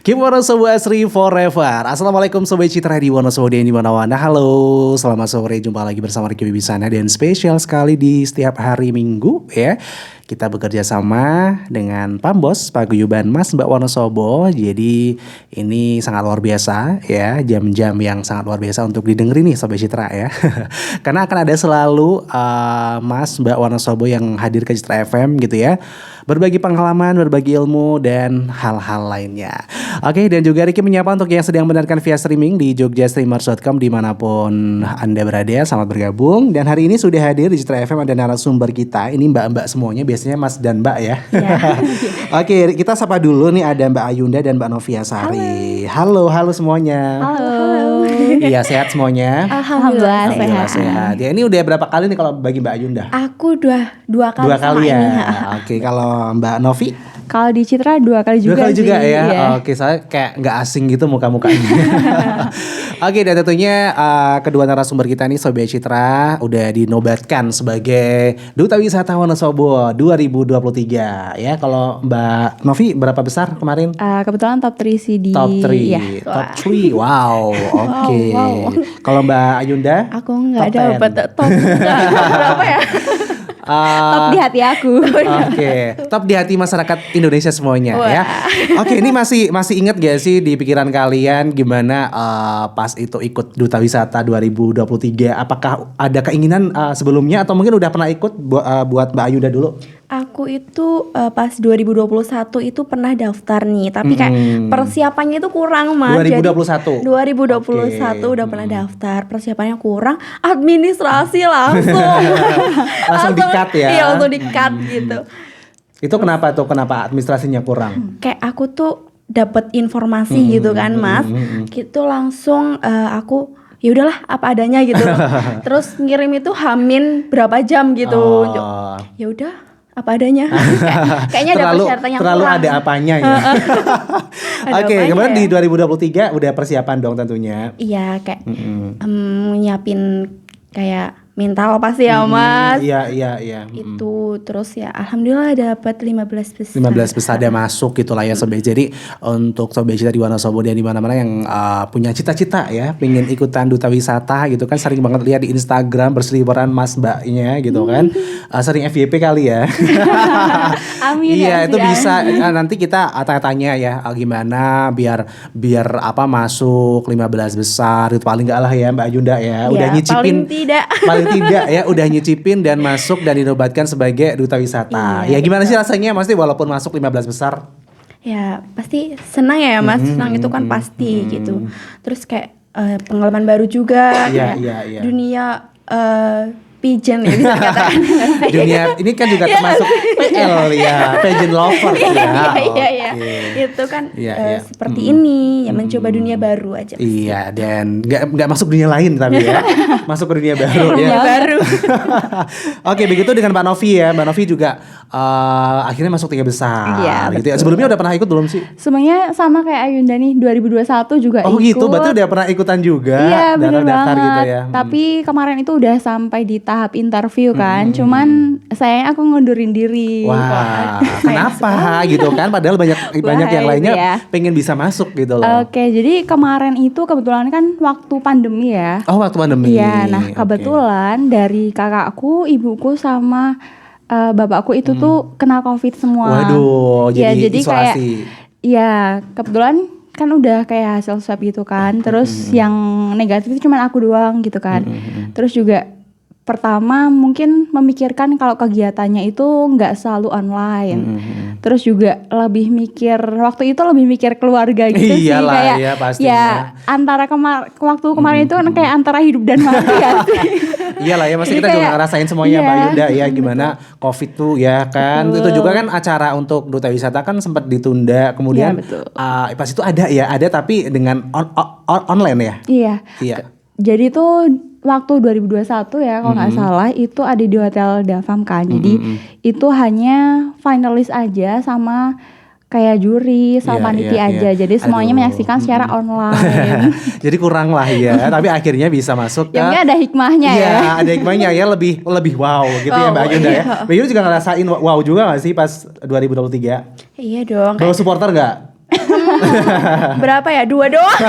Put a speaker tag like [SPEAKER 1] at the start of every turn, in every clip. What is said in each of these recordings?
[SPEAKER 1] Keep Wonosobo Asri Forever. Assalamualaikum Sobat Citra di Wonosobo dan di mana-mana. Halo, selamat sore. Jumpa lagi bersama Ricky Wibisana. Dan spesial sekali di setiap hari Minggu ya, kita bekerja sama dengan Pambos Paguyuban Mas Mbak Wonosobo. Jadi ini sangat luar biasa ya, jam-jam yang sangat luar biasa untuk didengerin nih Sobat Citra ya. Karena akan ada selalu Mas Mbak Wonosobo yang hadir ke Citra FM gitu ya, berbagi pengalaman, berbagi ilmu dan hal-hal lainnya. Oke, dan juga Ricky menyapa untuk yang sedang mendengarkan via streaming di jogjastreamers.com dimanapun Anda berada, selamat bergabung. Dan hari ini sudah hadir di Citra FM ada narasumber kita. Ini mbak-mbak semuanya, biasanya Mas dan Mbak ya. Oke, kita sapa dulu nih, ada Mbak Ayunda dan Mbak Novia Sari. Halo semuanya.
[SPEAKER 2] Halo.
[SPEAKER 1] Iya, sehat semuanya?
[SPEAKER 2] Alhamdulillah
[SPEAKER 1] sehat. Ya, ini udah berapa kali nih kalau bagi Mbak Ayunda?
[SPEAKER 2] Aku dua kali sama
[SPEAKER 1] ya.
[SPEAKER 2] ini.
[SPEAKER 1] Oke, kalau Mbak Novi?
[SPEAKER 2] Kalau di Citra 2 kali juga.
[SPEAKER 1] 2 kali juga
[SPEAKER 2] sih,
[SPEAKER 1] ya.
[SPEAKER 2] iya.
[SPEAKER 1] Oke, soalnya kayak nggak asing gitu muka-mukanya. Oke, dan tentunya kedua narasumber kita nih Sobat Citra udah dinobatkan sebagai Duta Wisata Wonosobo 2023 ya. Kalau Mbak Novi berapa besar kemarin?
[SPEAKER 2] Kebetulan top 3 sih di
[SPEAKER 1] Top 3.
[SPEAKER 2] ya.
[SPEAKER 1] Top 3. Wow. Oke.
[SPEAKER 2] Wow.
[SPEAKER 1] Kalau Mbak Ayunda?
[SPEAKER 2] Aku nggak
[SPEAKER 1] top
[SPEAKER 2] dapat top berapa ya? Top di hati aku.
[SPEAKER 1] Oke, top di hati masyarakat Indonesia semuanya.
[SPEAKER 2] Wah.
[SPEAKER 1] Ya. Oke, ini masih ingat gak sih di pikiran kalian gimana pas itu ikut Duta Wisata 2023? Apakah ada keinginan sebelumnya atau mungkin udah pernah ikut buat Mbak Ayuda dulu?
[SPEAKER 2] Aku itu pas 2021 itu pernah daftar nih, tapi kayak persiapannya itu kurang, Mas.
[SPEAKER 1] 2021.
[SPEAKER 2] 2021 udah pernah daftar, persiapannya kurang, administrasi langsung
[SPEAKER 1] di-cut ya.
[SPEAKER 2] Iya, langsung di-cut gitu.
[SPEAKER 1] Itu kenapa tuh? Kenapa administrasinya kurang?
[SPEAKER 2] Kayak aku tuh dapat informasi gitu kan, Mas. Gitu langsung aku ya udahlah apa adanya gitu. Terus ngirim itu hamin berapa jam gitu. Ya udah apa adanya. Kayaknya ada persyaratan yang
[SPEAKER 1] terlalu
[SPEAKER 2] kurang.
[SPEAKER 1] ada apanya ya. Oke, kemudian di 2023 udah persiapan dong tentunya.
[SPEAKER 2] Iya, kayak nyiapin kayak mental pasti ya, Mas.
[SPEAKER 1] Iya.
[SPEAKER 2] Itu terus ya alhamdulillah dapat 15 besar.
[SPEAKER 1] 15 besar ada masuk gitu lah ya Sobat. Jadi untuk Sobat Citra di Wonosobo dan di mana-mana yang punya cita-cita ya, pengen ikutan Duta Wisata gitu kan, sering banget lihat di Instagram berseliweran Mas Mbaknya gitu kan. Sering FYP kali ya.
[SPEAKER 2] Amin.
[SPEAKER 1] Iya, itu
[SPEAKER 2] ya.
[SPEAKER 1] bisa nanti kita tanya-tanya ya gimana biar masuk 15 besar itu paling enggak lah ya Mbak Yunda ya. Udah nyicipin paling tidak ya udah nyicipin dan masuk dan dinobatkan sebagai Duta Wisata.
[SPEAKER 2] Iya,
[SPEAKER 1] Ya gimana
[SPEAKER 2] betul.
[SPEAKER 1] sih rasanya Mas walaupun masuk 15 besar?
[SPEAKER 2] Ya pasti senang ya Mas, senang itu kan pasti gitu. Terus kayak pengalaman baru juga,
[SPEAKER 1] Iya,
[SPEAKER 2] kayak
[SPEAKER 1] iya.
[SPEAKER 2] dunia pigeon ya bisa dikatakan.
[SPEAKER 1] Dunia ini kan juga termasuk PL ya, pageant lover ya.
[SPEAKER 2] Iya.
[SPEAKER 1] Oke.
[SPEAKER 2] Itu kan
[SPEAKER 1] Iya.
[SPEAKER 2] seperti ini, ya mencoba dunia baru aja.
[SPEAKER 1] Iya, dan nggak masuk dunia lain tapi ya, masuk ke dunia baru ya.
[SPEAKER 2] Dunia baru.
[SPEAKER 1] Oke, begitu dengan Mbak Novi ya. Mbak Novi juga akhirnya masuk 3 besar.
[SPEAKER 2] Iya,
[SPEAKER 1] gitu ya.
[SPEAKER 2] betul.
[SPEAKER 1] Sebelumnya udah pernah ikut belum sih?
[SPEAKER 3] Semuanya sama kayak Ayunda nih, 2021 juga
[SPEAKER 1] Oh
[SPEAKER 3] ikut.
[SPEAKER 1] gitu, berarti udah pernah ikutan juga.
[SPEAKER 3] Iya bener
[SPEAKER 1] daftar
[SPEAKER 3] banget
[SPEAKER 1] gitu ya.
[SPEAKER 3] Tapi kemarin itu udah sampai di tahap interview kan. Cuman sayangnya aku ngundurin diri.
[SPEAKER 1] Wah, kenapa gitu kan? Padahal banyak yang lainnya
[SPEAKER 3] ya.
[SPEAKER 1] pengen bisa masuk gitu loh.
[SPEAKER 3] Oke, jadi kemarin itu kebetulan kan waktu pandemi ya.
[SPEAKER 1] Oh, waktu pandemi.
[SPEAKER 3] Iya, nah
[SPEAKER 1] Oke.
[SPEAKER 3] kebetulan dari kakakku, ibuku sama bapakku itu tuh kena COVID semua.
[SPEAKER 1] Waduh,
[SPEAKER 3] Ya,
[SPEAKER 1] jadi
[SPEAKER 3] kayak
[SPEAKER 1] isolasi.
[SPEAKER 3] iya, kebetulan kan udah kayak hasil swab gitu kan. Terus yang negatif itu cuma aku doang gitu kan. Terus juga pertama mungkin memikirkan kalau kegiatannya itu nggak selalu online. Terus juga lebih mikir waktu itu lebih mikir keluarga gitu sih,
[SPEAKER 1] Iyalah,
[SPEAKER 3] kayak
[SPEAKER 1] ya, pastinya.
[SPEAKER 3] ya antara waktu kemarin itu kan kayak antara hidup dan mati ya.
[SPEAKER 1] Iyalah ya, masih
[SPEAKER 3] Jadi
[SPEAKER 1] kita juga
[SPEAKER 3] kayak,
[SPEAKER 1] ngerasain semuanya
[SPEAKER 3] iya,
[SPEAKER 1] Mbak Yunda ya gimana COVID tuh ya kan.
[SPEAKER 3] Betul.
[SPEAKER 1] Itu juga kan acara untuk Duta Wisata kan sempat ditunda. Kemudian
[SPEAKER 3] Iya, betul.
[SPEAKER 1] pas itu ada tapi dengan online ya.
[SPEAKER 3] Iya. Jadi tuh waktu 2021 ya kalau nggak salah itu ada di Hotel Davam kan. Jadi itu hanya finalis aja sama kayak juri sama panitia aja. Jadi semuanya menyaksikan secara online.
[SPEAKER 1] Jadi kurang lah ya. Tapi akhirnya bisa masuk ke.
[SPEAKER 3] Yang ada hikmahnya ya.
[SPEAKER 1] Iya, ada hikmahnya ya, lebih wow gitu ya Mbak Yunda ya. Mbak Yunda juga ngerasain wow juga gak sih pas 2023?
[SPEAKER 2] Iya dong.
[SPEAKER 1] Bawa supporter gak?
[SPEAKER 2] Berapa ya? 2 doang.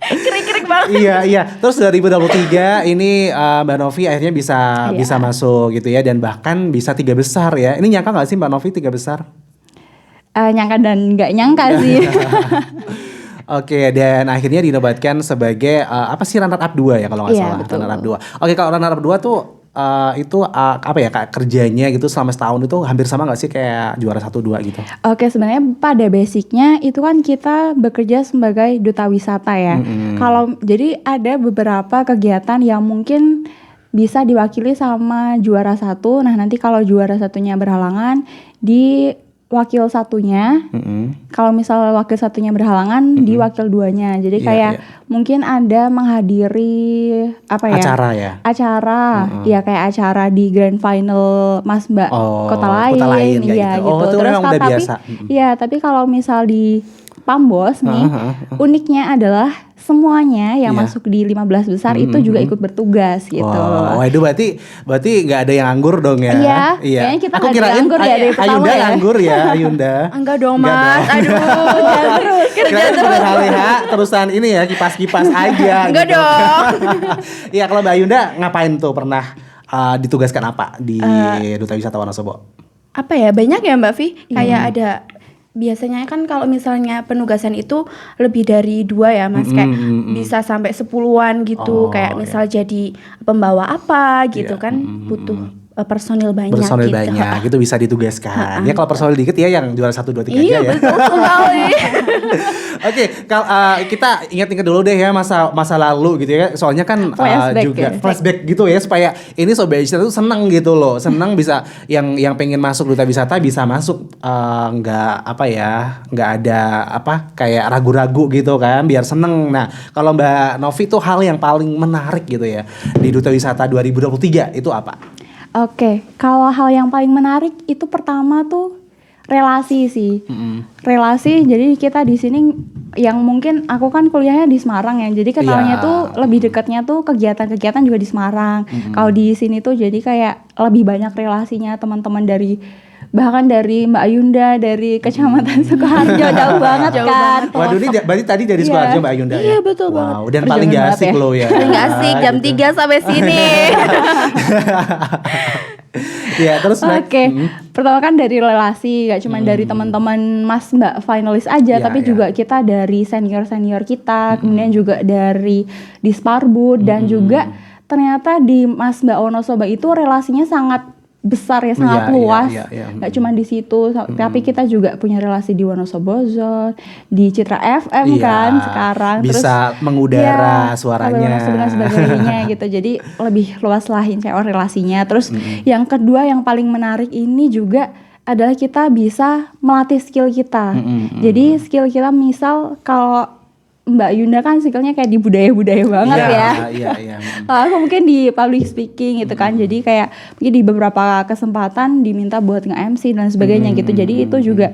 [SPEAKER 2] Krik-krik banget.
[SPEAKER 1] Iya. Terus 2023 ini Mbak Novi akhirnya bisa masuk gitu ya, dan bahkan bisa 3 besar ya. Ini nyangka nggak sih Mbak Novi 3 besar?
[SPEAKER 3] Nyangka dan nggak nyangka sih.
[SPEAKER 1] Oke, dan akhirnya dinobatkan sebagai apa sih, runner up 2 ya kalau nggak
[SPEAKER 3] Iya,
[SPEAKER 1] salah.
[SPEAKER 3] betul.
[SPEAKER 1] Runner up 2. Oke, kalau runner up 2 tuh itu apa ya Kak, kerjanya gitu selama setahun itu hampir sama nggak sih kayak juara 1, 2 gitu?
[SPEAKER 3] Oke, sebenarnya pada basicnya itu kan kita bekerja sebagai duta wisata ya. Kalau jadi ada beberapa kegiatan yang mungkin bisa diwakili sama juara 1. Nah, nanti kalau juara 1-nya berhalangan di wakil 1-nya. Kalau misal wakil 1-nya berhalangan di wakil 2-nya. Jadi
[SPEAKER 1] Iya,
[SPEAKER 3] kayak
[SPEAKER 1] iya.
[SPEAKER 3] mungkin ada menghadiri apa ya?
[SPEAKER 1] Acara ya?
[SPEAKER 3] Acara, ya kayak acara di grand final Mas Mbak
[SPEAKER 1] Oh,
[SPEAKER 3] kota lain,
[SPEAKER 1] kota lain kayak
[SPEAKER 3] iya
[SPEAKER 1] gitu.
[SPEAKER 3] gitu.
[SPEAKER 1] Oh, itu memang udah biasa.
[SPEAKER 3] Iya, tapi kalau misal di Pambos nih, uniknya adalah semuanya yang
[SPEAKER 1] Iya.
[SPEAKER 3] masuk di 15 besar itu juga ikut bertugas gitu.
[SPEAKER 1] Wah, itu berarti nggak ada yang nganggur dong ya?
[SPEAKER 3] Iya, kayaknya kita
[SPEAKER 1] Aku
[SPEAKER 3] nggak ada
[SPEAKER 1] kirain
[SPEAKER 3] yang nganggur ya dari pertama
[SPEAKER 1] Ayunda
[SPEAKER 3] ya.
[SPEAKER 1] nganggur ya, Ayunda.
[SPEAKER 2] Enggak dong,
[SPEAKER 1] Enggak
[SPEAKER 2] Mas.
[SPEAKER 1] dong.
[SPEAKER 2] Aduh. Kerja
[SPEAKER 1] Kirain
[SPEAKER 2] terus.
[SPEAKER 1] leha-leha terusan ini ya, kipas-kipas aja.
[SPEAKER 2] Enggak
[SPEAKER 1] gitu.
[SPEAKER 2] dong.
[SPEAKER 1] Iya, kalau Mbak Ayunda ngapain tuh, pernah ditugaskan apa di Duta Wisata Wonosobo?
[SPEAKER 2] Apa ya, banyak ya Mbak Vi, kayak ada biasanya kan kalau misalnya penugasan itu lebih dari 2 ya Mas, kayak bisa sampai 10-an
[SPEAKER 1] Oh,
[SPEAKER 2] gitu, kayak misal jadi pembawa apa gitu kan, butuh personil banyak
[SPEAKER 1] Personil
[SPEAKER 2] gitu.
[SPEAKER 1] banyak, itu bisa ditugaskan. Ya kalau personil dikit ya yang juara 1, 2, 3
[SPEAKER 2] Iya,
[SPEAKER 1] aja ya.
[SPEAKER 2] betul sekali.
[SPEAKER 1] Oke, kalau kita ingat-ingat dulu deh ya masa lalu gitu ya. Soalnya kan
[SPEAKER 3] Flashback
[SPEAKER 1] juga
[SPEAKER 3] ya.
[SPEAKER 1] flashback gitu ya, supaya ini Sobat Wisata tuh seneng gitu loh. Seneng bisa yang pengen masuk Duta Wisata bisa masuk, nggak apa ya, nggak ada apa kayak ragu-ragu gitu kan, biar seneng. Nah, kalau Mbak Novi tuh hal yang paling menarik gitu ya di Duta Wisata 2023 itu apa?
[SPEAKER 3] Oke, kalau hal yang paling menarik itu pertama tuh relasi sih. Relasi, jadi kita di sini yang mungkin aku kan kuliahnya di Semarang ya. Jadi kenalnya
[SPEAKER 1] Iya.
[SPEAKER 3] tuh lebih dekatnya tuh kegiatan-kegiatan juga di Semarang. Kalau di sini tuh jadi kayak lebih banyak relasinya teman-teman bahkan dari Mbak Ayunda dari Kecamatan Sukoharjo, jauh banget
[SPEAKER 2] Jauh
[SPEAKER 3] kan.
[SPEAKER 1] Waduh, ini berarti tadi dari
[SPEAKER 3] Iya.
[SPEAKER 1] Sukoharjo Mbak Ayunda ya?
[SPEAKER 2] Iya, betul banget.
[SPEAKER 1] Wow, dan paling
[SPEAKER 3] Perjuangan
[SPEAKER 1] gak asik
[SPEAKER 3] banget ya.
[SPEAKER 1] loh ya.
[SPEAKER 2] Nggak asik jam
[SPEAKER 1] Gitu.
[SPEAKER 2] 3 sampai sini.
[SPEAKER 1] Ya, terus
[SPEAKER 3] Oke, pertama kan dari relasi, gak cuma dari teman-teman Mas Mbak finalis aja,
[SPEAKER 1] Iya,
[SPEAKER 3] tapi
[SPEAKER 1] iya.
[SPEAKER 3] juga kita dari senior-senior kita, kemudian juga dari Disparbud dan juga ternyata di Mas Mbak Wonosobo itu relasinya sangat besar ya, sangat
[SPEAKER 1] Iya,
[SPEAKER 3] luas.
[SPEAKER 1] iya, iya.
[SPEAKER 3] Gak cuma di situ, tapi kita juga punya relasi di Wonosobo Zone, di Citra FM
[SPEAKER 1] Iya,
[SPEAKER 3] kan sekarang.
[SPEAKER 1] bisa mengudara suaranya.
[SPEAKER 3] Dan sebagainya gitu. Jadi lebih luas lah relasinya. Terus yang kedua yang paling menarik ini juga adalah kita bisa melatih skill kita. Jadi skill kita misal kalau Mbak Yunda kan skillnya kayak di budaya-budaya banget ya.
[SPEAKER 1] Iya.
[SPEAKER 3] Kalau aku mungkin di public speaking gitu kan. Jadi kayak mungkin di beberapa kesempatan diminta buat nge-MC dan sebagainya gitu. Jadi itu juga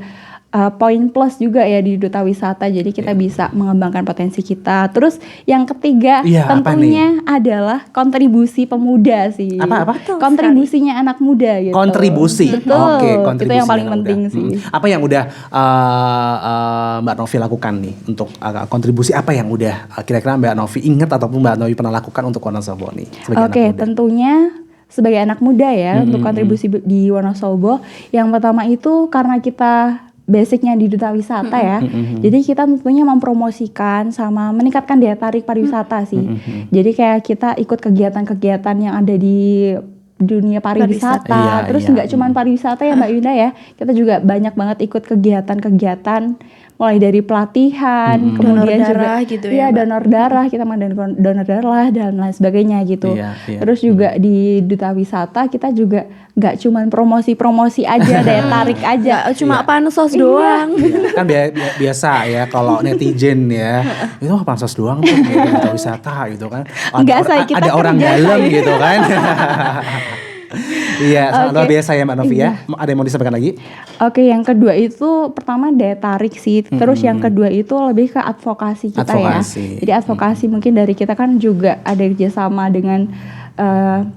[SPEAKER 3] poin plus juga ya di Duta Wisata. Jadi kita bisa mengembangkan potensi kita. Terus yang ketiga
[SPEAKER 1] Iya, apa
[SPEAKER 3] tentunya adalah kontribusi pemuda sih.
[SPEAKER 1] Apa?
[SPEAKER 3] Kontribusinya anak muda gitu.
[SPEAKER 1] Kontribusi.
[SPEAKER 3] Betul.
[SPEAKER 1] Oke,
[SPEAKER 3] Itu
[SPEAKER 1] kontribusi
[SPEAKER 3] yang paling
[SPEAKER 1] anak
[SPEAKER 3] penting
[SPEAKER 1] muda.
[SPEAKER 3] sih.
[SPEAKER 1] Apa yang udah Mbak Novi lakukan nih untuk kontribusi apa yang udah kira-kira Mbak Novi ingat ataupun Mbak Novi pernah lakukan untuk Wonosobo nih sebagai
[SPEAKER 3] Oke,
[SPEAKER 1] anak muda?
[SPEAKER 3] tentunya sebagai anak muda ya untuk kontribusi di Wonosobo. Yang pertama itu karena kita basicnya di Duta Wisata ya. Jadi kita tentunya mempromosikan sama meningkatkan daya tarik pariwisata sih. Jadi kayak kita ikut kegiatan-kegiatan yang ada di dunia pariwisata.
[SPEAKER 1] Iya,
[SPEAKER 3] Terus
[SPEAKER 1] iya.
[SPEAKER 3] nggak cuma pariwisata ya Mbak Yunda ya. Kita juga banyak banget ikut kegiatan-kegiatan mulai dari pelatihan, kemudian
[SPEAKER 2] Donor
[SPEAKER 3] juga
[SPEAKER 2] darah gitu ya,
[SPEAKER 3] iya,
[SPEAKER 2] Mbak.
[SPEAKER 3] donor darah, kita donor darah dan lain sebagainya gitu.
[SPEAKER 1] Iya, iya.
[SPEAKER 3] Terus juga di Duta Wisata kita juga nggak cuman promosi aja, daya tarik aja.
[SPEAKER 2] Cuma pansos doang.
[SPEAKER 1] Iya, kan biasa ya kalau netizen ya itu mah pansos doang tuh gitu, Duta Wisata gitu kan.
[SPEAKER 3] Enggak, say, kita
[SPEAKER 1] ada orang
[SPEAKER 3] kerja,
[SPEAKER 1] dalam
[SPEAKER 3] say.
[SPEAKER 1] gitu kan. Iya, sangat
[SPEAKER 3] Oke.
[SPEAKER 1] luar biasa ya Mbak Novi ya. Ada yang mau disampaikan lagi?
[SPEAKER 3] Oke, yang kedua itu pertama daya tarik sih. Terus yang kedua itu lebih ke advokasi kita
[SPEAKER 1] Advokasi.
[SPEAKER 3] ya. Jadi advokasi mungkin dari kita kan juga ada kerjasama dengan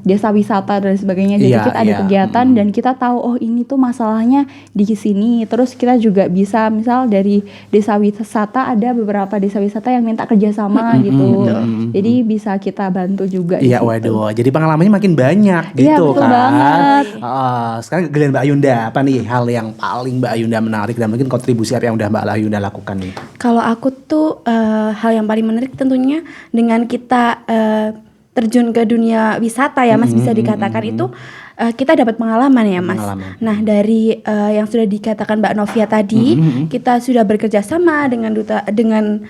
[SPEAKER 3] desa wisata dan sebagainya. Jadi
[SPEAKER 1] Iya,
[SPEAKER 3] kita ada
[SPEAKER 1] iya.
[SPEAKER 3] kegiatan dan kita tahu oh ini tuh masalahnya di sini. Terus kita juga bisa misal dari desa wisata ada beberapa desa wisata yang minta kerjasama gitu. Jadi bisa kita bantu juga. di
[SPEAKER 1] Iya,
[SPEAKER 3] situ.
[SPEAKER 1] waduh. Jadi pengalamannya makin banyak
[SPEAKER 3] Iya,
[SPEAKER 1] gitu
[SPEAKER 3] betul
[SPEAKER 1] kan.
[SPEAKER 3] banget.
[SPEAKER 1] Sekarang giliran Mbak Ayunda, apa nih hal yang paling Mbak Ayunda menarik dan mungkin kontribusi apa yang udah Mbak Ayunda lakukan nih?
[SPEAKER 2] Kalau aku tuh hal yang paling menarik tentunya dengan kita terjun ke dunia wisata ya Mas, bisa dikatakan itu kita dapat pengalaman ya Mas.
[SPEAKER 1] Pengalaman.
[SPEAKER 2] Nah dari yang sudah dikatakan Mbak Novia tadi, kita sudah bekerja sama dengan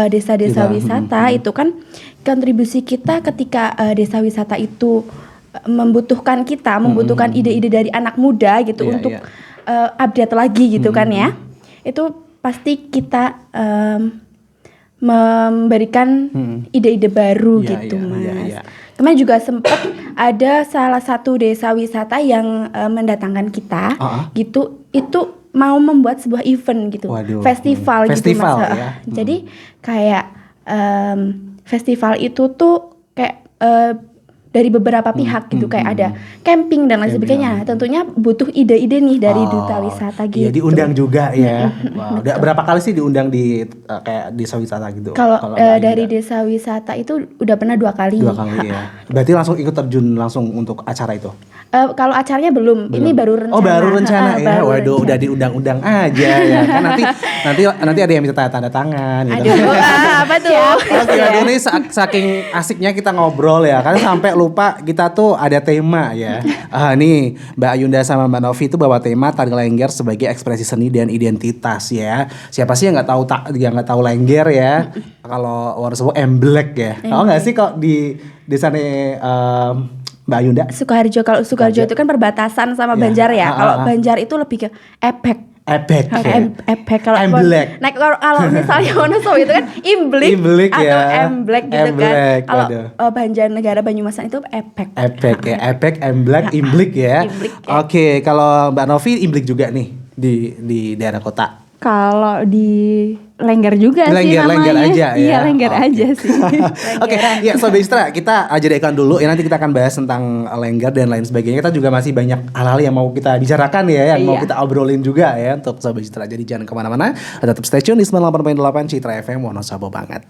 [SPEAKER 2] desa-desa wisata itu kan kontribusi kita ketika desa wisata itu membutuhkan ide-ide dari anak muda gitu
[SPEAKER 1] Iya,
[SPEAKER 2] untuk
[SPEAKER 1] iya.
[SPEAKER 2] update lagi gitu kan ya. Itu pasti kita memberikan ide-ide baru
[SPEAKER 1] Iya,
[SPEAKER 2] gitu
[SPEAKER 1] iya,
[SPEAKER 2] Mas.
[SPEAKER 1] iya, iya.
[SPEAKER 2] Kemarin juga sempat ada salah satu desa wisata yang mendatangkan kita gitu, itu mau membuat sebuah event gitu.
[SPEAKER 1] Waduh.
[SPEAKER 2] Festival gitu
[SPEAKER 1] Festival,
[SPEAKER 2] Mas.
[SPEAKER 1] ya.
[SPEAKER 2] Jadi kayak festival itu tuh kayak dari beberapa pihak gitu, kayak ada camping dan lain sebagainya. Tentunya butuh ide-ide nih dari duta wisata gitu.
[SPEAKER 1] Iya, diundang juga ya. Wow. Udah berapa kali sih diundang di kayak desa wisata gitu?
[SPEAKER 2] Kalau
[SPEAKER 1] Mbak Ayunda?
[SPEAKER 2] dari desa wisata itu udah pernah 2 kali.
[SPEAKER 1] 2 kali ya. Berarti langsung ikut terjun langsung untuk acara itu?
[SPEAKER 2] Kalau acaranya belum, ini baru rencana.
[SPEAKER 1] Oh, baru rencana ya.
[SPEAKER 2] Baru
[SPEAKER 1] Waduh,
[SPEAKER 2] rencana.
[SPEAKER 1] udah diundang-undang aja ya. Kan nanti ada yang minta tanda tangan gitu.
[SPEAKER 2] Aduh, apa tuh?
[SPEAKER 1] Oke, aduh nih saking asiknya kita ngobrol ya, kan sampai lupa kita tuh ada tema ya. Nih Mbak Ayunda sama Mbak Novi itu bawa tema tari Lengger sebagai ekspresi seni dan identitas ya. Siapa sih yang nggak tahu Lengger ya? Kalau orang sebut emblek ya. Tahu nggak sih kok di sana Mbak Ayunda?
[SPEAKER 2] Sukoharjo, kalau Sukoharjo itu kan perbatasan sama
[SPEAKER 1] Ya.
[SPEAKER 2] Banjar ya. Kalau Banjar itu lebih ke epek.
[SPEAKER 1] Ebek ya.
[SPEAKER 2] Epek kalau
[SPEAKER 1] Emblek.
[SPEAKER 2] Nah kalau misalnya Wonosobo itu kan imblik
[SPEAKER 1] Imblik
[SPEAKER 2] atau
[SPEAKER 1] ya.
[SPEAKER 2] emblek gitu
[SPEAKER 1] Emblek,
[SPEAKER 2] kan. Kalau
[SPEAKER 1] waduh.
[SPEAKER 2] Banjarnegara Banyumasan itu epek.
[SPEAKER 1] Epek ya, epek, emblek, imblik ya.
[SPEAKER 2] Imblik ya.
[SPEAKER 1] Oke, kalau Mbak Novi imblik juga nih di daerah kota.
[SPEAKER 3] Kalau di Lengger juga sih
[SPEAKER 1] Lengger
[SPEAKER 3] namanya.
[SPEAKER 1] aja ya.
[SPEAKER 3] Iya, Lengger
[SPEAKER 1] Oke.
[SPEAKER 3] aja sih.
[SPEAKER 1] Oke, ya Sobat Istra, kita jadikan dulu ya, nanti kita akan bahas tentang Lengger dan lain sebagainya. Kita juga masih banyak hal-hal yang mau kita bicarakan ya, yang mau
[SPEAKER 3] Iya.
[SPEAKER 1] kita obrolin juga ya untuk Sobat Istra. Jadi jangan kemana-mana, tetap stay tune di 98.8 Citra FM Wonosobo banget.